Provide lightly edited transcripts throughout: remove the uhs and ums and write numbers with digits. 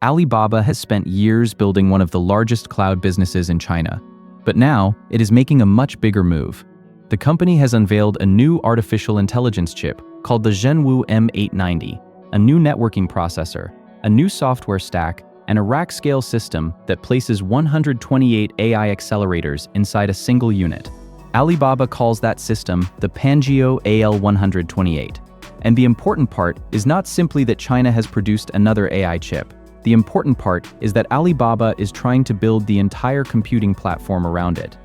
Alibaba has spent years building one of the largest cloud businesses in China, but now it is making a much bigger move. The company has unveiled a new artificial intelligence chip called the Zhenwu M890, a new networking processor, a new software stack, and a rack-scale system that places 128 AI accelerators inside a single unit. Alibaba calls that system the Panjiu AL128. And the important part is not simply that China has produced another AI chip. The important part is that Alibaba is trying to build the entire computing platform around it.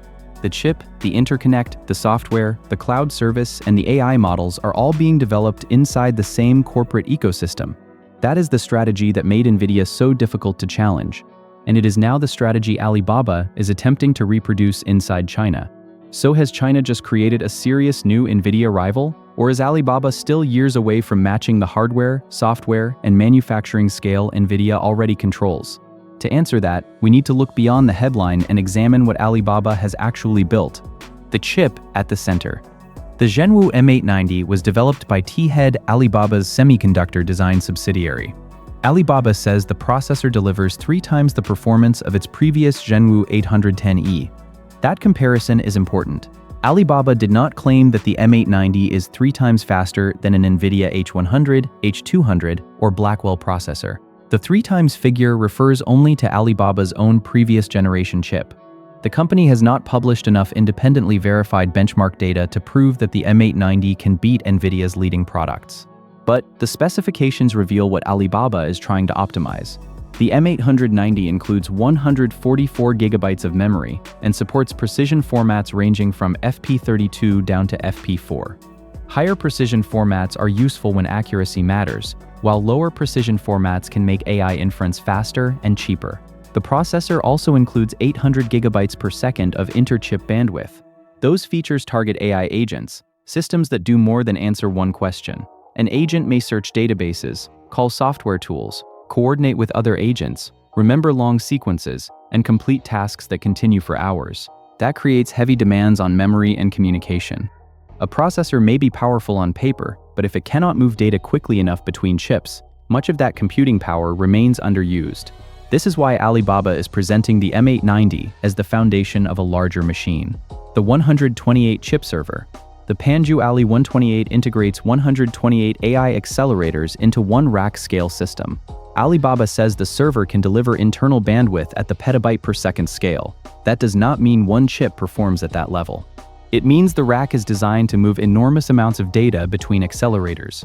The chip, the interconnect, the software, the cloud service, and the AI models are all being developed inside the same corporate ecosystem. That is the strategy that made Nvidia so difficult to challenge. And it is now the strategy Alibaba is attempting to reproduce inside China. So has China just created a serious new Nvidia rival? Or is Alibaba still years away from matching the hardware, software, and manufacturing scale Nvidia already controls? To answer that, we need to look beyond the headline and examine what Alibaba has actually built. The chip at the center. The Zhenwu M890 was developed by T-Head, Alibaba's semiconductor design subsidiary. Alibaba says the processor delivers 3 times the performance of its previous Zhenwu 810E. That comparison is important. Alibaba did not claim that the M890 is 3 times faster than an Nvidia H100, H200, or Blackwell processor. The 3 times figure refers only to Alibaba's own previous generation chip. The company has not published enough independently verified benchmark data to prove that the M890 can beat Nvidia's leading products. But the specifications reveal what Alibaba is trying to optimize. The M890 includes 144 gigabytes of memory and supports precision formats ranging from FP32 down to FP4. Higher precision formats are useful when accuracy matters, while lower precision formats can make AI inference faster and cheaper. The processor also includes 800 gigabytes per second of inter-chip bandwidth. Those features target AI agents, systems that do more than answer one question. An agent may search databases, call software tools, coordinate with other agents, remember long sequences, and complete tasks that continue for hours. That creates heavy demands on memory and communication. A processor may be powerful on paper, but if it cannot move data quickly enough between chips, much of that computing power remains underused. This is why Alibaba is presenting the M890 as the foundation of a larger machine. The 128 chip server. The Panjiu Ali-128 integrates 128 AI accelerators into one rack-scale system. Alibaba says the server can deliver internal bandwidth at the petabyte per second scale. That does not mean one chip performs at that level. It means the rack is designed to move enormous amounts of data between accelerators.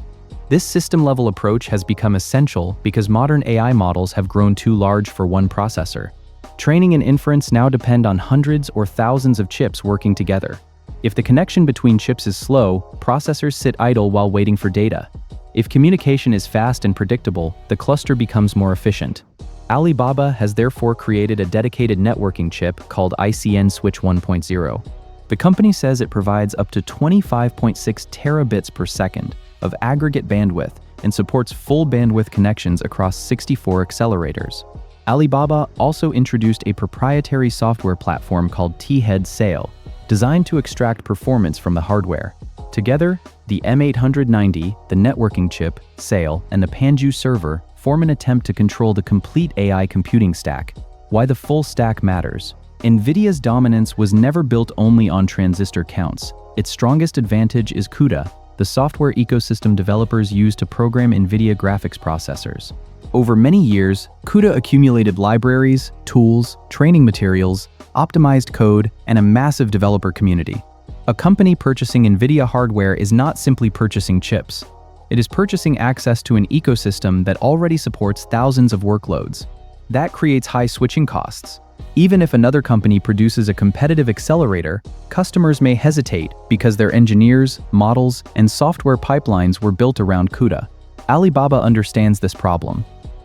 This system-level approach has become essential because modern AI models have grown too large for one processor. Training and inference now depend on hundreds or thousands of chips working together. If the connection between chips is slow, processors sit idle while waiting for data. If communication is fast and predictable, the cluster becomes more efficient. Alibaba has therefore created a dedicated networking chip called ICN Switch 1.0. The company says it provides up to 25.6 terabits per second of aggregate bandwidth and supports full bandwidth connections across 64 accelerators. Alibaba also introduced a proprietary software platform called T-Head Sail, designed to extract performance from the hardware. Together, the M890, the networking chip, Sail, and the Panjiu server form an attempt to control the complete AI computing stack. Why the full stack matters. Nvidia's dominance was never built only on transistor counts. Its strongest advantage is CUDA, the software ecosystem developers use to program Nvidia graphics processors. Over many years, CUDA accumulated libraries, tools, training materials, optimized code, and a massive developer community. A company purchasing Nvidia hardware is not simply purchasing chips. It is purchasing access to an ecosystem that already supports thousands of workloads. That creates high switching costs. Even if another company produces a competitive accelerator, customers may hesitate because their engineers, models, and software pipelines were built around CUDA. Alibaba understands this problem.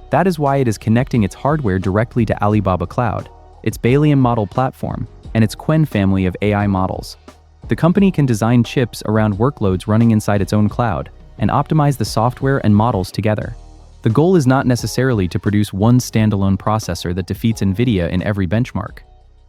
That is why it is connecting its hardware directly to Alibaba Cloud, its Balium model platform, and its Qwen family of AI models. The company can design chips around workloads running inside its own cloud and optimize the software and models together. The goal is not necessarily to produce one standalone processor that defeats Nvidia in every benchmark.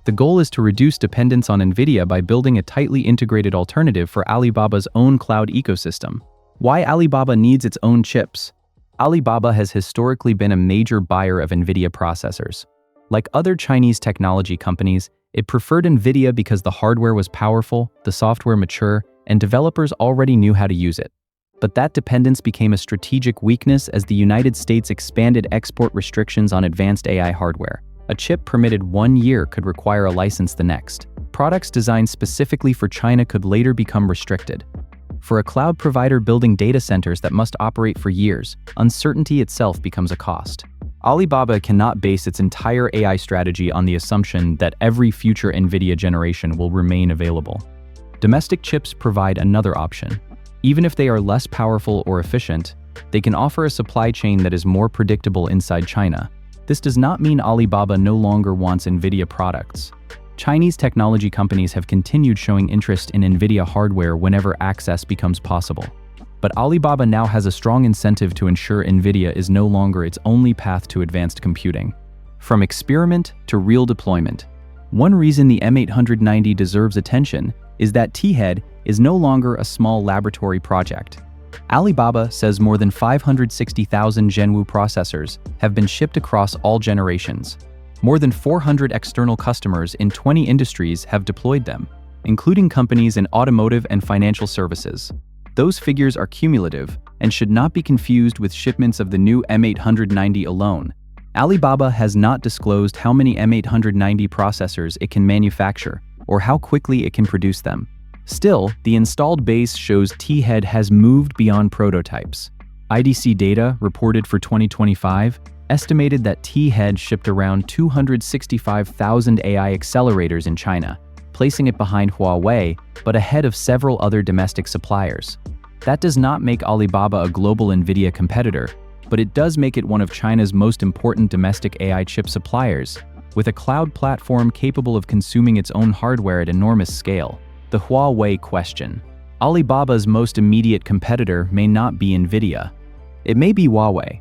The goal is to reduce dependence on Nvidia by building a tightly integrated alternative for Alibaba's own cloud ecosystem. Why Alibaba needs its own chips? Alibaba has historically been a major buyer of Nvidia processors. Like other Chinese technology companies, it preferred Nvidia because the hardware was powerful, the software mature, and developers already knew how to use it. But that dependence became a strategic weakness as the United States expanded export restrictions on advanced AI hardware. A chip permitted 1 year could require a license the next. Products designed specifically for China could later become restricted. For a cloud provider building data centers that must operate for years, uncertainty itself becomes a cost. Alibaba cannot base its entire AI strategy on the assumption that every future Nvidia generation will remain available. Domestic chips provide another option. Even if they are less powerful or efficient, they can offer a supply chain that is more predictable inside China. This does not mean Alibaba no longer wants Nvidia products. Chinese technology companies have continued showing interest in Nvidia hardware whenever access becomes possible. But Alibaba now has a strong incentive to ensure Nvidia is no longer its only path to advanced computing. From experiment to real deployment. One reason the M890 deserves attention is that T-Head is no longer a small laboratory project. Alibaba says more than 560,000 Zhenwu processors have been shipped across all generations. More than 400 external customers in 20 industries have deployed them, including companies in automotive and financial services. Those figures are cumulative and should not be confused with shipments of the new M890 alone. Alibaba has not disclosed how many M890 processors it can manufacture or how quickly it can produce them. Still, the installed base shows T-Head has moved beyond prototypes. IDC data, reported for 2025, estimated that T-Head shipped around 265,000 AI accelerators in China, placing it behind Huawei, but ahead of several other domestic suppliers. That does not make Alibaba a global Nvidia competitor, but it does make it one of China's most important domestic AI chip suppliers, with a cloud platform capable of consuming its own hardware at enormous scale. The Huawei question. Alibaba's most immediate competitor may not be Nvidia. It may be Huawei.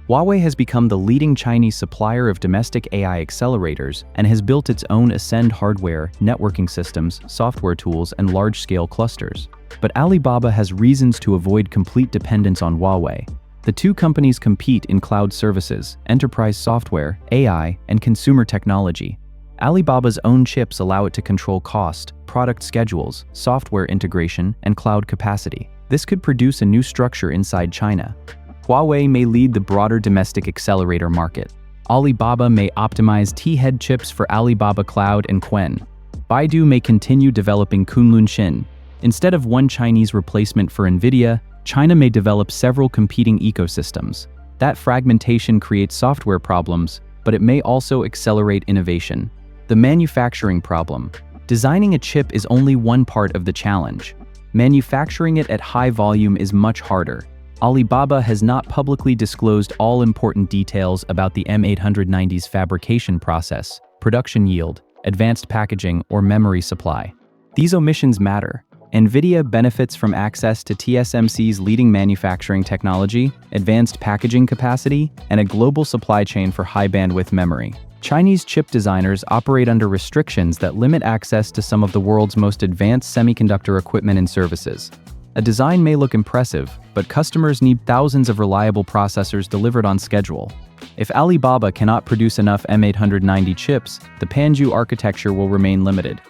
Huawei has become the leading Chinese supplier of domestic AI accelerators and has built its own Ascend hardware, networking systems, software tools, and large-scale clusters. But Alibaba has reasons to avoid complete dependence on Huawei. The two companies compete in cloud services, enterprise software, AI, and consumer technology. Alibaba's own chips allow it to control cost, product schedules, software integration, and cloud capacity. This could produce a new structure inside China. Huawei may lead the broader domestic accelerator market. Alibaba may optimize T-Head chips for Alibaba Cloud and Qwen. Baidu may continue developing Kunlun Xin. Instead of one Chinese replacement for Nvidia, China may develop several competing ecosystems. That fragmentation creates software problems, but it may also accelerate innovation. The manufacturing problem. Designing a chip is only one part of the challenge. Manufacturing it at high volume is much harder. Alibaba has not publicly disclosed all important details about the M890's fabrication process, production yield, advanced packaging, or memory supply. These omissions matter. Nvidia benefits from access to TSMC's leading manufacturing technology, advanced packaging capacity, and a global supply chain for high-bandwidth memory. Chinese chip designers operate under restrictions that limit access to some of the world's most advanced semiconductor equipment and services. A design may look impressive, but customers need thousands of reliable processors delivered on schedule. If Alibaba cannot produce enough M890 chips, the Panjiu architecture will remain limited.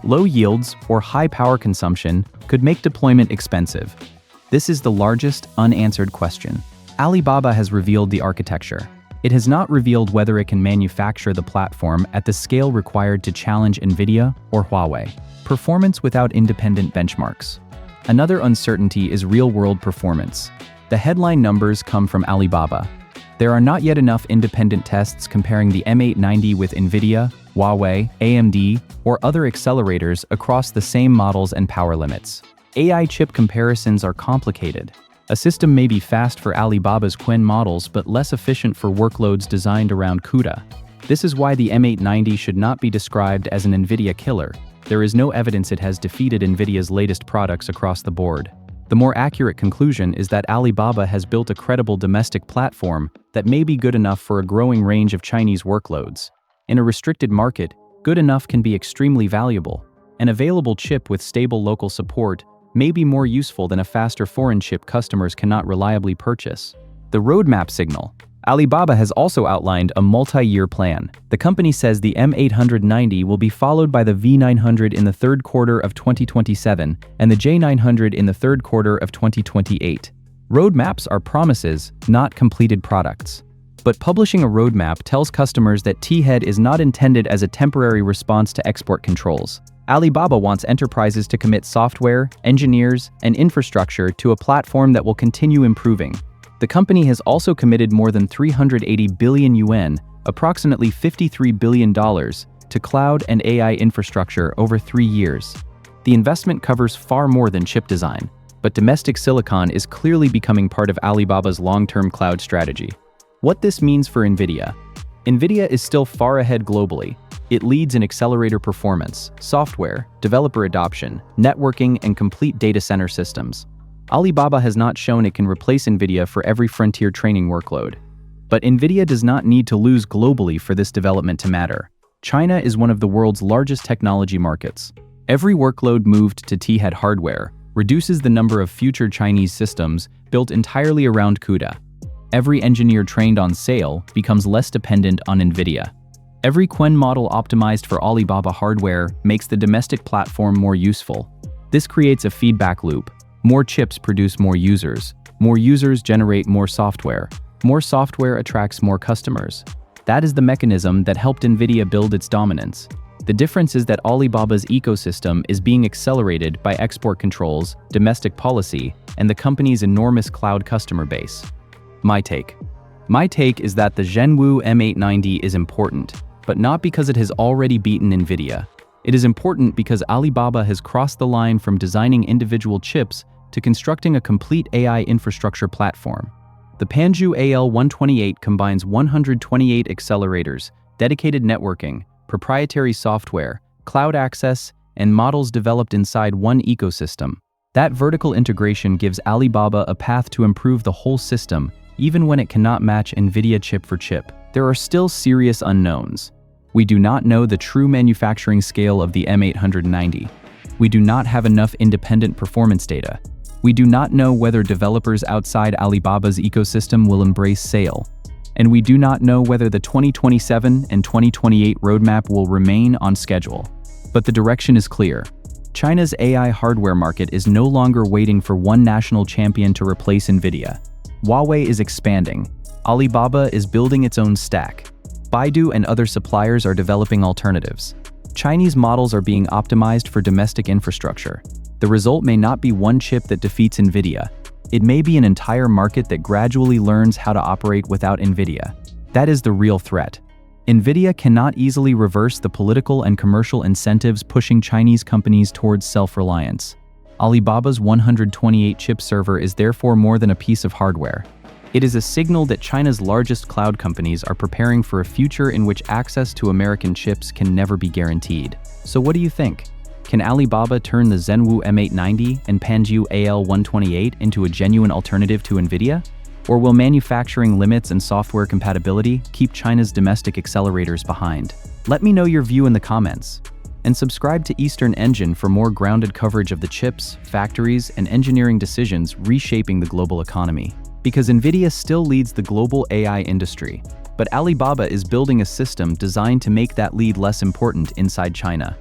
Low yields or high power consumption could make deployment expensive. This is the largest unanswered question. Alibaba has revealed the architecture. It has not revealed whether it can manufacture the platform at the scale required to challenge Nvidia or Huawei. Performance without independent benchmarks. Another uncertainty is real-world performance. The headline numbers come from Alibaba. There are not yet enough independent tests comparing the M890 with Nvidia, Huawei, AMD, or other accelerators across the same models and power limits. AI chip comparisons are complicated. A system may be fast for Alibaba's Qwen models but less efficient for workloads designed around CUDA. This is why the M890 should not be described as an Nvidia killer. There is no evidence it has defeated Nvidia's latest products across the board. The more accurate conclusion is that Alibaba has built a credible domestic platform that may be good enough for a growing range of Chinese workloads. In a restricted market, good enough can be extremely valuable. An available chip with stable local support may be more useful than a faster foreign chip customers cannot reliably purchase. The The roadmap signal. Alibaba has also outlined a multi-year plan. The company says the M890 will be followed by the V900 in the third quarter of 2027 and the J900 in the third quarter of 2028. Roadmaps are promises, not completed products. But publishing a roadmap tells customers that T-Head is not intended as a temporary response to export controls. Alibaba wants enterprises to commit software, engineers, and infrastructure to a platform that will continue improving. The company has also committed more than 380 billion yuan, approximately $53 billion, to cloud and AI infrastructure over 3 years. The investment covers far more than chip design, but domestic silicon is clearly becoming part of Alibaba's long-term cloud strategy. What this means for Nvidia. Nvidia is still far ahead globally. It leads in accelerator performance, software, developer adoption, networking, and complete data center systems. Alibaba has not shown it can replace Nvidia for every frontier training workload. But Nvidia does not need to lose globally for this development to matter. China is one of the world's largest technology markets. Every workload moved to T-Head hardware reduces the number of future Chinese systems built entirely around CUDA. Every engineer trained on SAIL becomes less dependent on Nvidia. Every Quen model optimized for Alibaba hardware makes the domestic platform more useful. This creates a feedback loop. More chips produce more users generate more software attracts more customers. That is the mechanism that helped Nvidia build its dominance. The difference is that Alibaba's ecosystem is being accelerated by export controls, domestic policy, and the company's enormous cloud customer base. My take is that the Zhenwu M890 is important, but not because it has already beaten Nvidia. It is important because Alibaba has crossed the line from designing individual chips to constructing a complete AI infrastructure platform. The Panjiu AL128 combines 128 accelerators, dedicated networking, proprietary software, cloud access, and models developed inside one ecosystem. That vertical integration gives Alibaba a path to improve the whole system, even when it cannot match Nvidia chip for chip. There are still serious unknowns. We do not know the true manufacturing scale of the M890. We do not have enough independent performance data. We do not know whether developers outside Alibaba's ecosystem will embrace SAIL. And we do not know whether the 2027 and 2028 roadmap will remain on schedule. But the direction is clear. China's AI hardware market is no longer waiting for one national champion to replace Nvidia. Huawei is expanding. Alibaba is building its own stack. Baidu and other suppliers are developing alternatives. Chinese models are being optimized for domestic infrastructure. The result may not be one chip that defeats Nvidia. It may be an entire market that gradually learns how to operate without Nvidia. That is the real threat. Nvidia cannot easily reverse the political and commercial incentives pushing Chinese companies towards self-reliance. Alibaba's 128-chip server is therefore more than a piece of hardware. It is a signal that China's largest cloud companies are preparing for a future in which access to American chips can never be guaranteed. So what do you think? Can Alibaba turn the Zhenwu M890 and Panjiu AL128 into a genuine alternative to Nvidia? Or will manufacturing limits and software compatibility keep China's domestic accelerators behind? Let me know your view in the comments. And subscribe to Eastern Engine for more grounded coverage of the chips, factories, and engineering decisions reshaping the global economy. Because Nvidia still leads the global AI industry, but Alibaba is building a system designed to make that lead less important inside China.